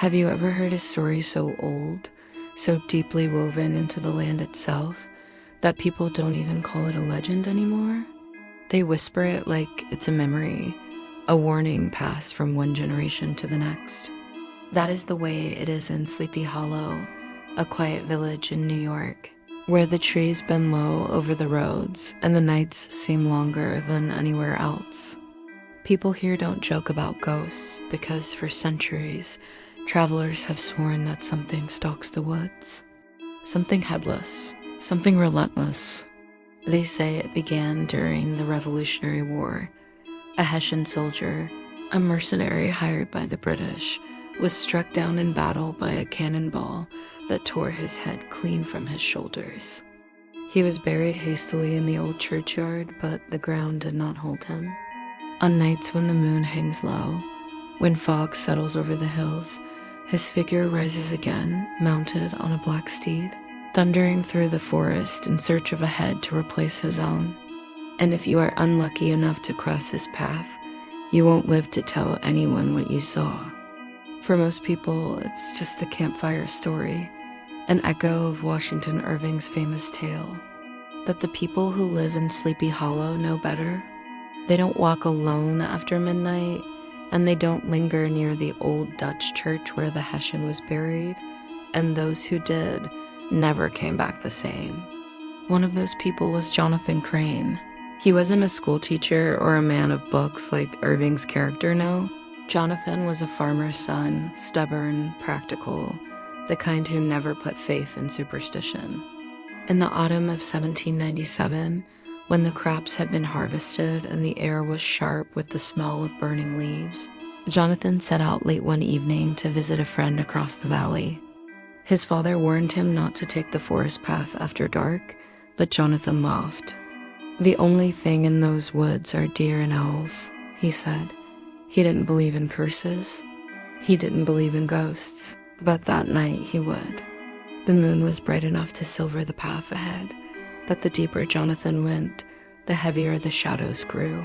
Have you ever heard a story so old, so deeply woven into the land itself, that people don't even call it a legend anymore? They whisper it like it's a memory, a warning passed from one generation to the next. That is the way it is in Sleepy Hollow, a quiet village in New York, where the trees bend low over the roads and the nights seem longer than anywhere else. People here don't joke about ghosts because for centuries, travelers have sworn that something stalks the woods. Something headless, something relentless. They say it began during the Revolutionary War. A Hessian soldier, a mercenary hired by the British, was struck down in battle by a cannonball that tore his head clean from his shoulders. He was buried hastily in the old churchyard, but the ground did not hold him. On nights when the moon hangs low, when fog settles over the hills, his figure rises again, mounted on a black steed, thundering through the forest in search of a head to replace his own. And if you are unlucky enough to cross his path, you won't live to tell anyone what you saw. For most people, it's just a campfire story, an echo of Washington Irving's famous tale. But the people who live in Sleepy Hollow know better. They don't walk alone after midnight, and they don't linger near the old Dutch church where the Hessian was buried, and those who did never came back the same. One of those people was Jonathan Crane. He wasn't a school teacher or a man of books like Irving's character, no. Jonathan was a farmer's son, stubborn, practical, the kind who never put faith in superstition. In the autumn of 1797, when the crops had been harvested and the air was sharp with the smell of burning leaves, Jonathan set out late one evening to visit a friend across the valley. His father warned him not to take the forest path after dark, but Jonathan laughed. "The only thing in those woods are deer and owls," he said. He didn't believe in curses. He didn't believe in ghosts, but that night he would. The moon was bright enough to silver the path ahead, but the deeper Jonathan went, the heavier the shadows grew.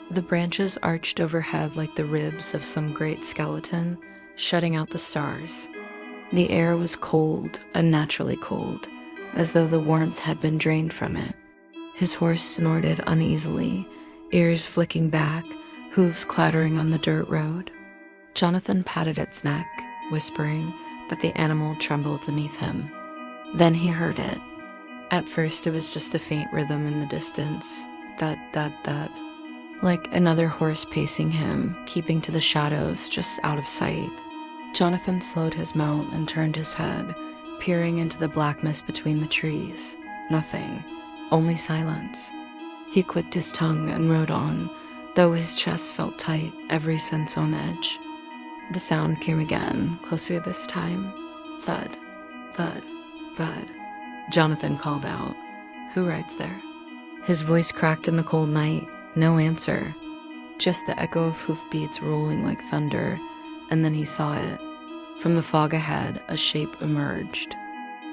The branches arched overhead like the ribs of some great skeleton, shutting out the stars. The air was cold, unnaturally cold, as though the warmth had been drained from it. His horse snorted uneasily, ears flicking back, hooves clattering on the dirt road. Jonathan patted its neck, whispering, but the animal trembled beneath him. Then he heard it. At first it was just a faint rhythm in the distance, thud, thud, thud, like another horse pacing him, keeping to the shadows just out of sight. Jonathan slowed his mount and turned his head, peering into the blackness between the trees. Nothing, only silence. He clicked his tongue and rode on, though his chest felt tight, every sense on edge. The sound came again, closer this time. Thud, thud, thud. Jonathan called out, "Who rides there?" His voice cracked in the cold night. No answer. Just the echo of hoofbeats rolling like thunder, and then he saw it. From the fog ahead, a shape emerged.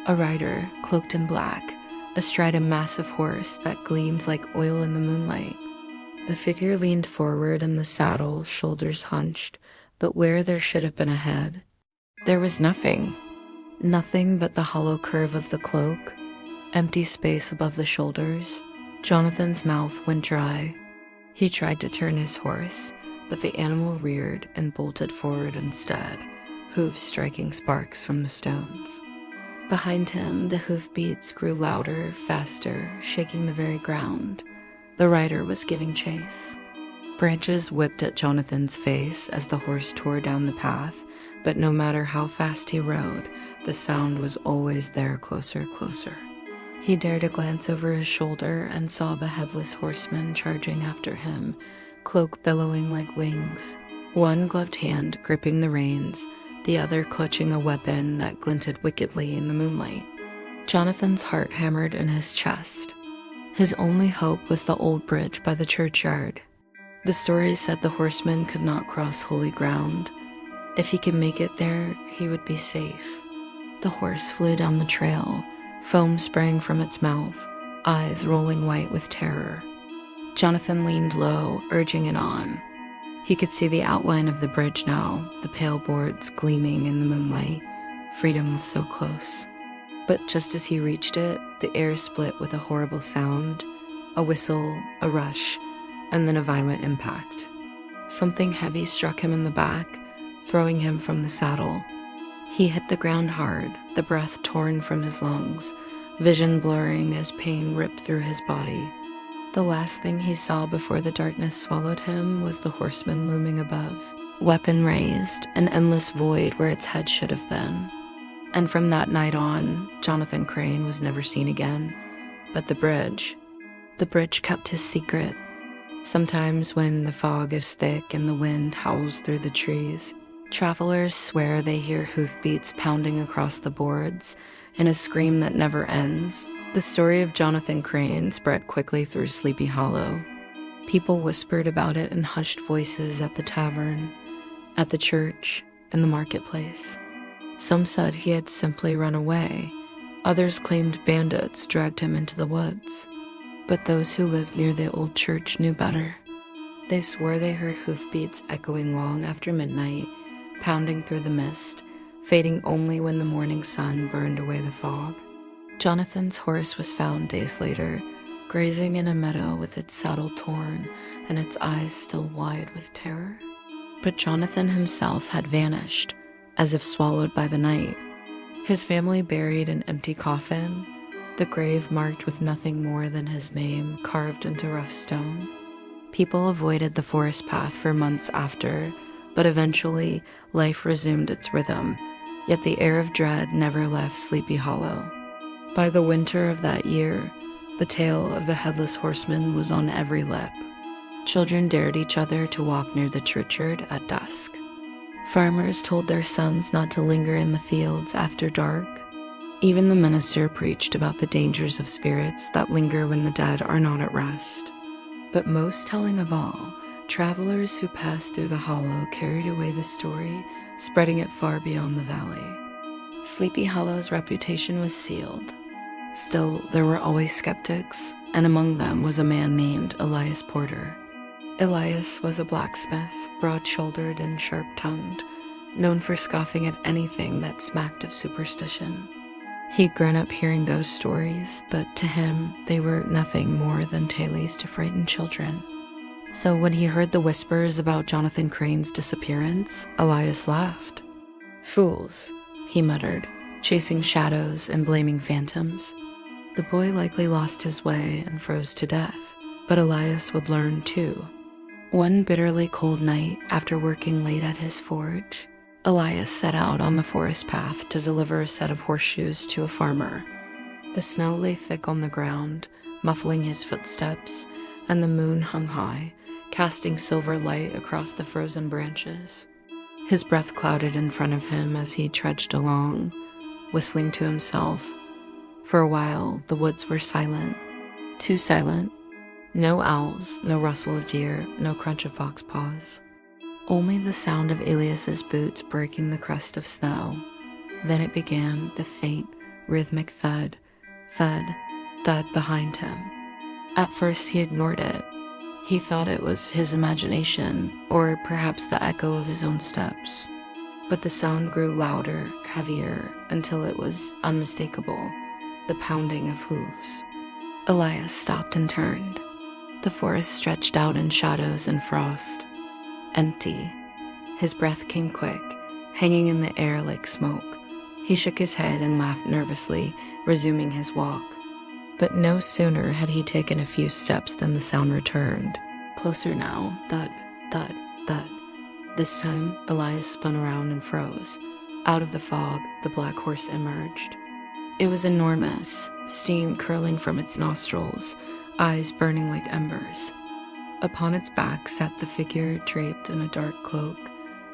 A rider, cloaked in black, astride a massive horse that gleamed like oil in the moonlight. The figure leaned forward in the saddle, shoulders hunched, but where there should have been a head, there was nothing. Nothing but the hollow curve of the cloak, empty space above the shoulders. Jonathan's mouth went dry. He tried to turn his horse, but the animal reared and bolted forward instead, hooves striking sparks from the stones. Behind him, the hoofbeats grew louder, faster, shaking the very ground. The rider was giving chase. Branches whipped at Jonathan's face as the horse tore down the path, but no matter how fast he rode, the sound was always there, closer, closer. He dared a glance over his shoulder and saw the Headless Horseman charging after him, cloak billowing like wings. One gloved hand gripping the reins, the other clutching a weapon that glinted wickedly in the moonlight. Jonathan's heart hammered in his chest. His only hope was the old bridge by the churchyard. The story said the horseman could not cross holy ground. If he could make it there, he would be safe. The horse flew down the trail, foam sprang from its mouth, eyes rolling white with terror. Jonathan leaned low, urging it on. He could see the outline of the bridge now, the pale boards gleaming in the moonlight. Freedom was so close. But just as he reached it, the air split with a horrible sound, a whistle, a rush, and then a violent impact. Something heavy struck him in the back, throwing him from the saddle. He hit the ground hard, the breath torn from his lungs, vision blurring as pain ripped through his body. The last thing he saw before the darkness swallowed him was the horseman looming above, weapon raised, an endless void where its head should have been. And from that night on, Jonathan Crane was never seen again. But the bridge kept his secret. Sometimes when the fog is thick and the wind howls through the trees, travelers swear they hear hoofbeats pounding across the boards in a scream that never ends. The story of Jonathan Crane spread quickly through Sleepy Hollow. People whispered about it in hushed voices at the tavern, at the church, in the marketplace. Some said he had simply run away. Others claimed bandits dragged him into the woods. But those who lived near the old church knew better. They swore they heard hoofbeats echoing long after midnight, pounding through the mist, fading only when the morning sun burned away the fog. Jonathan's horse was found days later, grazing in a meadow with its saddle torn and its eyes still wide with terror. But Jonathan himself had vanished, as if swallowed by the night. His family buried an empty coffin, the grave marked with nothing more than his name carved into rough stone. People avoided the forest path for months after, but eventually life resumed its rhythm, yet the air of dread never left Sleepy Hollow. By the winter of that year, the tale of the Headless Horseman was on every lip. Children dared each other to walk near the churchyard at dusk. Farmers told their sons not to linger in the fields after dark. Even the minister preached about the dangers of spirits that linger when the dead are not at rest. But most telling of all, travelers who passed through the hollow carried away the story, spreading it far beyond the valley. Sleepy Hollow's reputation was sealed. Still, there were always skeptics, and among them was a man named Elias Porter. Elias was a blacksmith, broad-shouldered and sharp-tongued, known for scoffing at anything that smacked of superstition. He'd grown up hearing ghost stories, but to him, they were nothing more than tales to frighten children. So when he heard the whispers about Jonathan Crane's disappearance, Elias laughed. "Fools," he muttered, chasing shadows and blaming phantoms. The boy likely lost his way and froze to death, but Elias would learn too. One bitterly cold night, after working late at his forge, Elias set out on the forest path to deliver a set of horseshoes to a farmer. The snow lay thick on the ground, muffling his footsteps, and the moon hung high, casting silver light across the frozen branches. His breath clouded in front of him as he trudged along, whistling to himself. For a while, the woods were silent, too silent. No owls, no rustle of deer, no crunch of fox paws. Only the sound of Elias's boots breaking the crust of snow. Then it began, the faint, rhythmic thud, thud, thud behind him. At first he ignored it. He thought it was his imagination, or perhaps the echo of his own steps. But the sound grew louder, heavier, until it was unmistakable, the pounding of hooves. Elias stopped and turned. The forest stretched out in shadows and frost. Empty. His breath came quick, hanging in the air like smoke. He shook his head and laughed nervously, resuming his walk. But no sooner had he taken a few steps than the sound returned. Closer now, thud, thud, thud. This time, Elias spun around and froze. Out of the fog, the black horse emerged. It was enormous, steam curling from its nostrils, eyes burning like embers. Upon its back sat the figure draped in a dark cloak,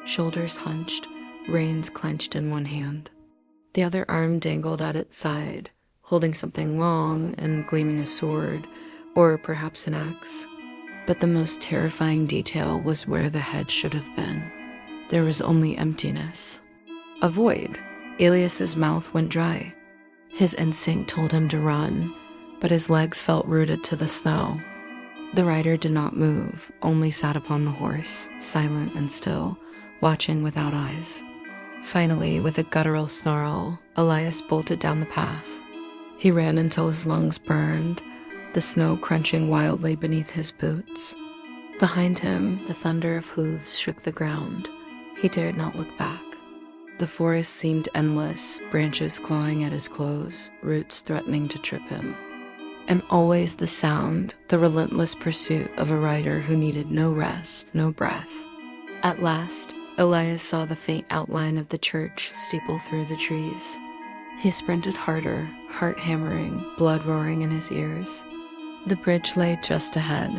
shoulders hunched, reins clenched in one hand. The other arm dangled at its side, holding something long and gleaming a sword, or perhaps an axe. But the most terrifying detail was where the head should have been. There was only emptiness. A void. Elias's mouth went dry. His instinct told him to run, but his legs felt rooted to the snow. The rider did not move, only sat upon the horse, silent and still, watching without eyes. Finally, with a guttural snarl, Elias bolted down the path. He ran until his lungs burned, the snow crunching wildly beneath his boots. Behind him, the thunder of hooves shook the ground. He dared not look back. The forest seemed endless, branches clawing at his clothes, roots threatening to trip him. And always the sound, the relentless pursuit of a rider who needed no rest, no breath. At last, Elias saw the faint outline of the church steeple through the trees. He sprinted harder, heart hammering, blood roaring in his ears. The bridge lay just ahead.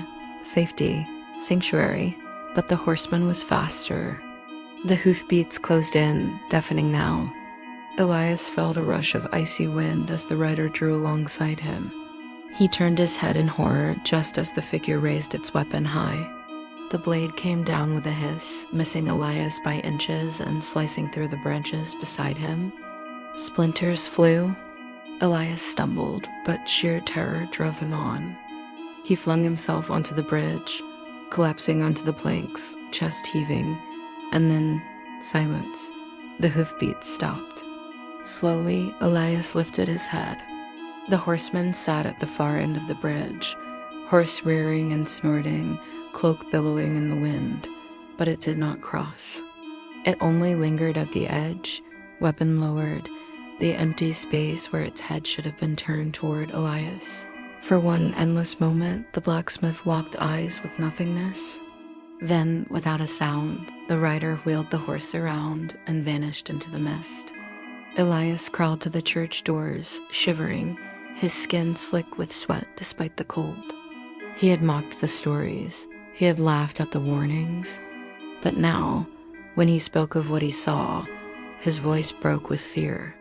Safety, sanctuary, but the horseman was faster. The hoofbeats closed in, deafening now. Elias felt a rush of icy wind as the rider drew alongside him. He turned his head in horror just as the figure raised its weapon high. The blade came down with a hiss, missing Elias by inches and slicing through the branches beside him. Splinters flew. Elias stumbled, but sheer terror drove him on. He flung himself onto the bridge, collapsing onto the planks, chest heaving, and then silence. The hoofbeats stopped. Slowly, Elias lifted his head. The horseman sat at the far end of the bridge, horse rearing and snorting, cloak billowing in the wind, but it did not cross. It only lingered at the edge, weapon lowered, the empty space where its head should have been turned toward Elias. For one endless moment, the blacksmith locked eyes with nothingness. Then, without a sound, the rider wheeled the horse around and vanished into the mist. Elias crawled to the church doors, shivering, his skin slick with sweat despite the cold. He had mocked the stories, he had laughed at the warnings, but now, when he spoke of what he saw, his voice broke with fear.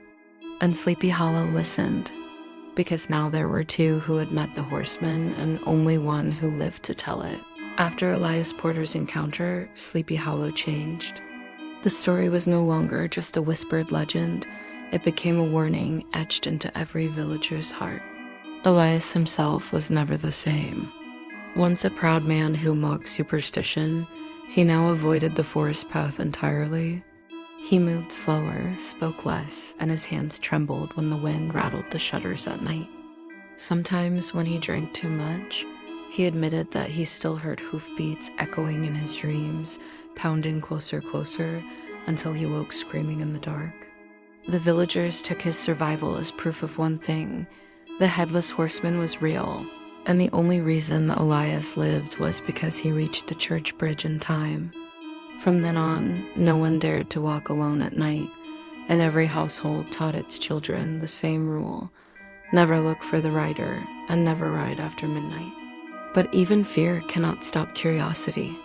And Sleepy Hollow listened, because now there were two who had met the horseman and only one who lived to tell it. After Elias Porter's encounter, Sleepy Hollow changed. The story was no longer just a whispered legend. It became a warning etched into every villager's heart. Elias himself was never the same. Once a proud man who mocked superstition, he now avoided the forest path entirely. He moved slower, spoke less, and his hands trembled when the wind rattled the shutters at night. Sometimes when he drank too much, he admitted that he still heard hoofbeats echoing in his dreams, pounding closer, until he woke screaming in the dark. The villagers took his survival as proof of one thing: the Headless Horseman was real, and the only reason Elias lived was because he reached the church bridge in time. From then on, no one dared to walk alone at night, and every household taught its children the same rule: never look for the rider, and never ride after midnight. But even fear cannot stop curiosity.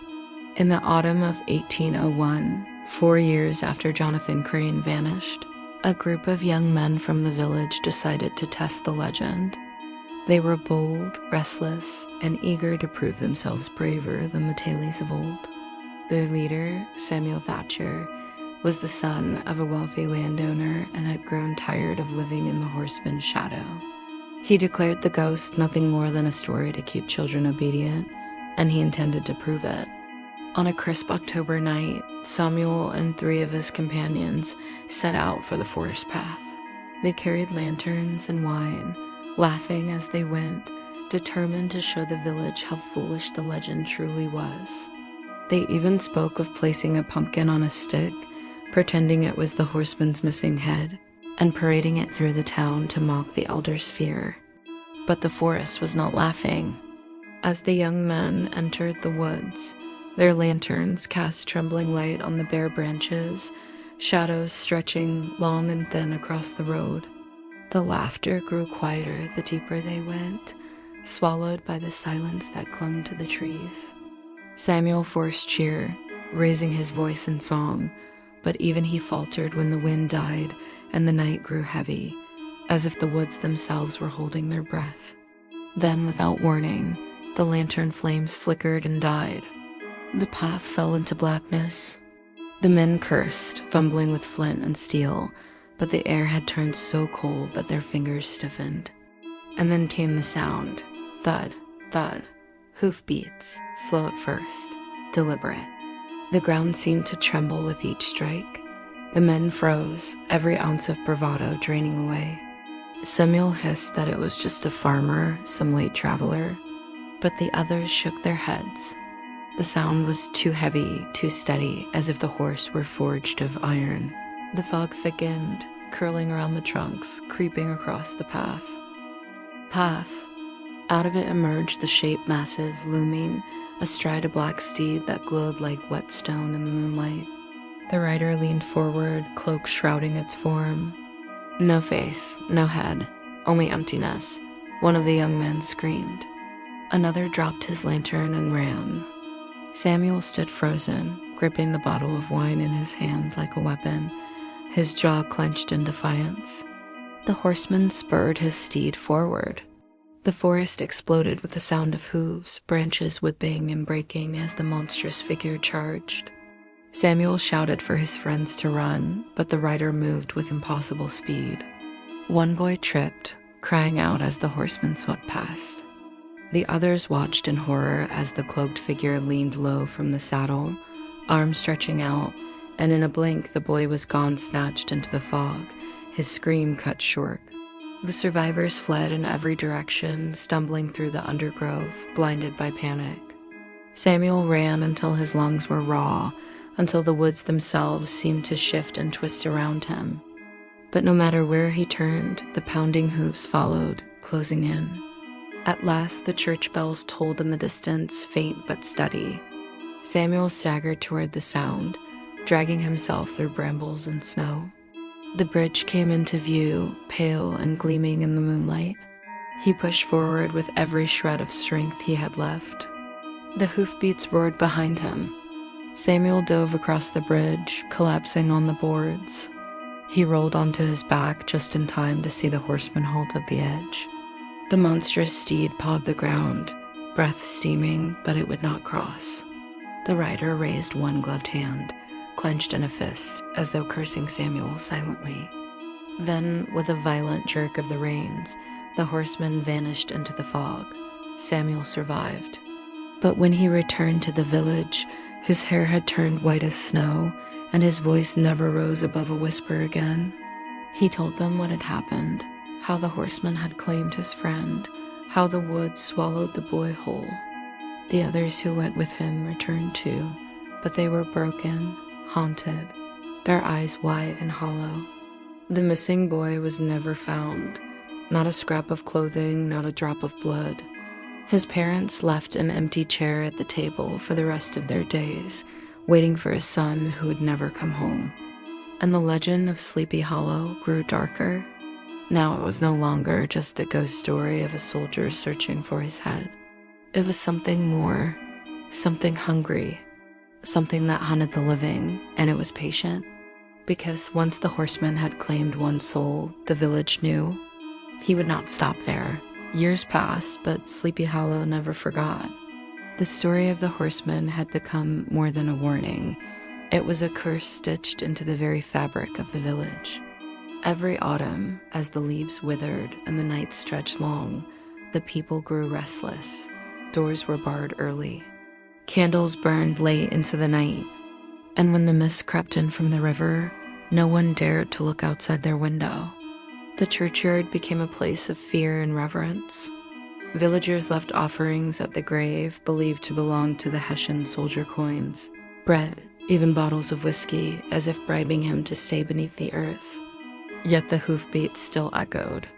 In the autumn of 1801, 4 years after Jonathan Crane vanished, a group of young men from the village decided to test the legend. They were bold, restless, and eager to prove themselves braver than the tailies of old. Their leader, Samuel Thatcher, was the son of a wealthy landowner and had grown tired of living in the horseman's shadow. He declared the ghost nothing more than a story to keep children obedient, and he intended to prove it. On a crisp October night, Samuel and 3 of his companions set out for the forest path. They carried lanterns and wine, laughing as they went, determined to show the village how foolish the legend truly was. They even spoke of placing a pumpkin on a stick, pretending it was the horseman's missing head, and parading it through the town to mock the elders' fear. But the forest was not laughing. As the young men entered the woods, their lanterns cast trembling light on the bare branches, shadows stretching long and thin across the road. The laughter grew quieter the deeper they went, swallowed by the silence that clung to the trees. Samuel forced cheer, raising his voice in song, but even he faltered when the wind died and the night grew heavy, as if the woods themselves were holding their breath. Then, without warning, the lantern flames flickered and died. The path fell into blackness. The men cursed, fumbling with flint and steel, but the air had turned so cold that their fingers stiffened. And then came the sound: thud, thud, Hoofbeats, slow at first, deliberate. The ground seemed to tremble with each strike. The men froze, every ounce of bravado draining away. Samuel hissed that it was just a farmer, some late traveler, but the others shook their heads. The sound was too heavy, too steady, as if the horse were forged of iron. The fog thickened, curling around the trunks, creeping across the path. Out of it emerged the shape massive, looming, astride a black steed that glowed like whetstone in the moonlight. The rider leaned forward, cloak shrouding its form. No face, no head, only emptiness. One of the young men screamed. Another dropped his lantern and ran. Samuel stood frozen, gripping the bottle of wine in his hand like a weapon, his jaw clenched in defiance. The horseman spurred his steed forward. The forest exploded with the sound of hooves, branches whipping and breaking as the monstrous figure charged. Samuel shouted for his friends to run, but the rider moved with impossible speed. One boy tripped, crying out as the horseman swept past. The others watched in horror as the cloaked figure leaned low from the saddle, arms stretching out, and in a blink the boy was gone, snatched into the fog, his scream cut short. The survivors fled in every direction, stumbling through the undergrowth, blinded by panic. Samuel ran until his lungs were raw, until the woods themselves seemed to shift and twist around him. But no matter where he turned, the pounding hooves followed, closing in. At last, the church bells tolled in the distance, faint but steady. Samuel staggered toward the sound, dragging himself through brambles and snow. The bridge came into view, pale and gleaming in the moonlight. He pushed forward with every shred of strength he had left. The hoofbeats roared behind him. Samuel dove across the bridge, collapsing on the boards. He rolled onto his back just in time to see the horseman halt at the edge. The monstrous steed pawed the ground, breath steaming, but it would not cross. The rider raised one gloved hand, clenched in a fist, as though cursing Samuel silently. Then, with a violent jerk of the reins, the horseman vanished into the fog. Samuel survived. But when he returned to the village, his hair had turned white as snow, and his voice never rose above a whisper again. He told them what had happened, how the horseman had claimed his friend, how the woods swallowed the boy whole. The others who went with him returned too, but they were broken, haunted, their eyes wide and hollow. The missing boy was never found. Not a scrap of clothing, not a drop of blood. His parents left an empty chair at the table for the rest of their days, waiting for a son who would never come home. And the legend of Sleepy Hollow grew darker. Now it was no longer just a ghost story of a soldier searching for his head. It was something more, something hungry, something that hunted the living, and it was patient. Because once the horseman had claimed one soul, the village knew. He would not stop there. Years passed, but Sleepy Hollow never forgot. The story of the horseman had become more than a warning. It was a curse stitched into the very fabric of the village. Every autumn, as the leaves withered and the nights stretched long, the people grew restless. Doors were barred early. Candles burned late into the night. And when the mist crept in from the river, no one dared to look outside their window. The churchyard became a place of fear and reverence. Villagers left offerings at the grave believed to belong to the Hessian soldier coins, bread, even bottles of whiskey, as if bribing him to stay beneath the earth. Yet the hoofbeats still echoed,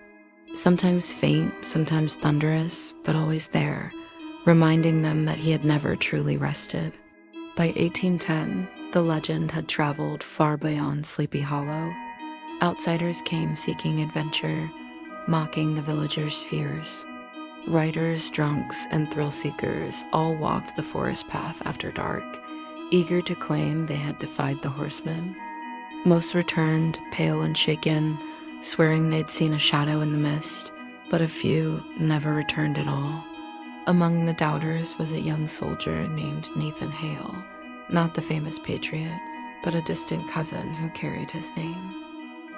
sometimes faint, sometimes thunderous, but always there, reminding them that he had never truly rested. By 1810, the legend had traveled far beyond Sleepy Hollow. Outsiders came seeking adventure, mocking the villagers' fears. Riders, drunks, and thrill-seekers all walked the forest path after dark, eager to claim they had defied the horseman. Most returned, pale and shaken, swearing they'd seen a shadow in the mist, but a few never returned at all. Among the doubters was a young soldier named Nathan Hale, not the famous patriot, but a distant cousin who carried his name.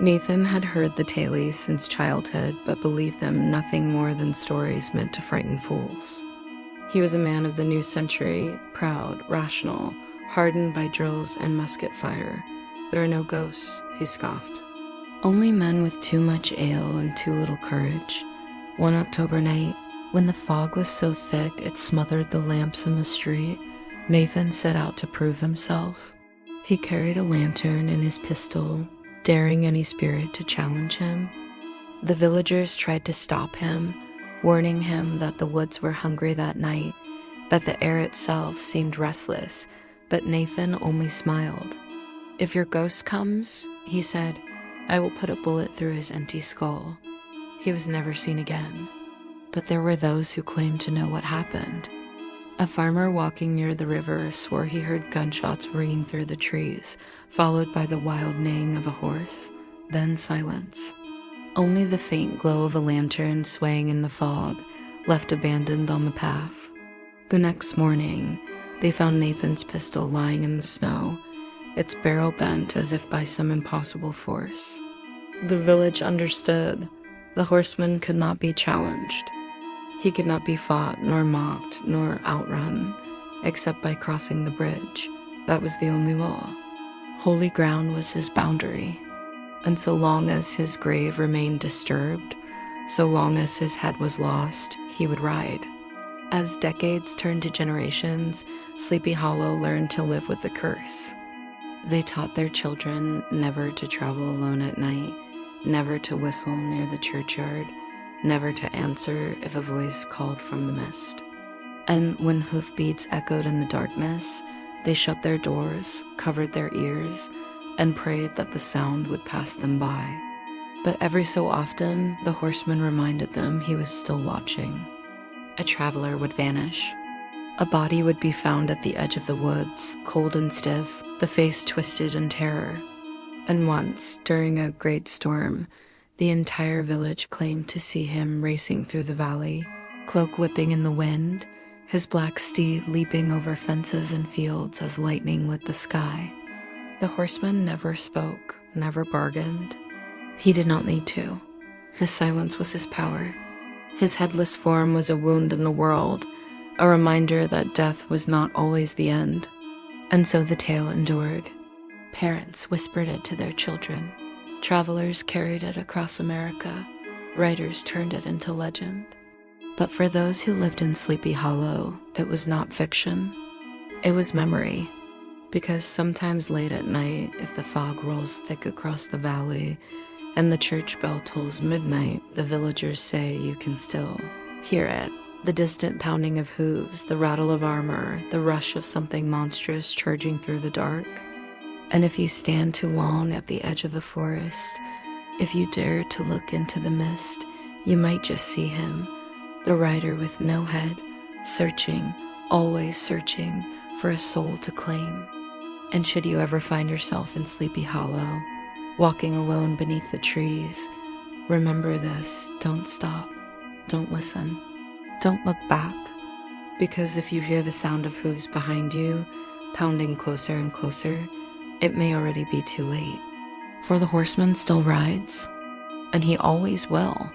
Nathan had heard the tales since childhood, but believed them nothing more than stories meant to frighten fools. He was a man of the new century, proud, rational, hardened by drills and musket fire. "There are no ghosts," he scoffed. "Only men with too much ale and too little courage." One October night, when the fog was so thick it smothered the lamps in the street, Nathan set out to prove himself. He carried a lantern and his pistol, daring any spirit to challenge him. The villagers tried to stop him, warning him that the woods were hungry that night, that the air itself seemed restless, but Nathan only smiled. "If your ghost comes," he said, "I will put a bullet through his empty skull." He was never seen again. But there were those who claimed to know what happened. A farmer walking near the river swore he heard gunshots ringing through the trees, followed by the wild neighing of a horse, then silence. Only the faint glow of a lantern swaying in the fog, left abandoned on the path. The next morning, they found Nathan's pistol lying in the snow, its barrel bent as if by some impossible force. The village understood. The horseman could not be challenged. He could not be fought, nor mocked, nor outrun, except by crossing the bridge. That was the only law. Holy ground was his boundary. And so long as his grave remained disturbed, so long as his head was lost, he would ride. As decades turned to generations, Sleepy Hollow learned to live with the curse. They taught their children never to travel alone at night, never to whistle near the churchyard, never to answer if a voice called from the mist. And when hoofbeats echoed in the darkness, they shut their doors, covered their ears, and prayed that the sound would pass them by. But every so often, the horseman reminded them he was still watching. A traveler would vanish. A body would be found at the edge of the woods, cold and stiff, the face twisted in terror. And once, during a great storm, the entire village claimed to see him racing through the valley, cloak whipping in the wind, his black steed leaping over fences and fields as lightning lit the sky. The horseman never spoke, never bargained. He did not need to. His silence was his power. His headless form was a wound in the world, a reminder that death was not always the end. And so the tale endured. Parents whispered it to their children. Travelers carried it across America. Writers turned it into legend. But for those who lived in Sleepy Hollow, it was not fiction. It was memory. Because sometimes late at night, if the fog rolls thick across the valley and the church bell tolls midnight, the villagers say you can still hear it. The distant pounding of hooves, the rattle of armor, the rush of something monstrous charging through the dark. And if you stand too long at the edge of the forest, if you dare to look into the mist, you might just see him, the rider with no head, searching, always searching for a soul to claim. And should you ever find yourself in Sleepy Hollow, walking alone beneath the trees, remember this: don't stop, don't listen, don't look back. Because if you hear the sound of hooves behind you, pounding closer and closer, it may already be too late. For the horseman still rides, and he always will.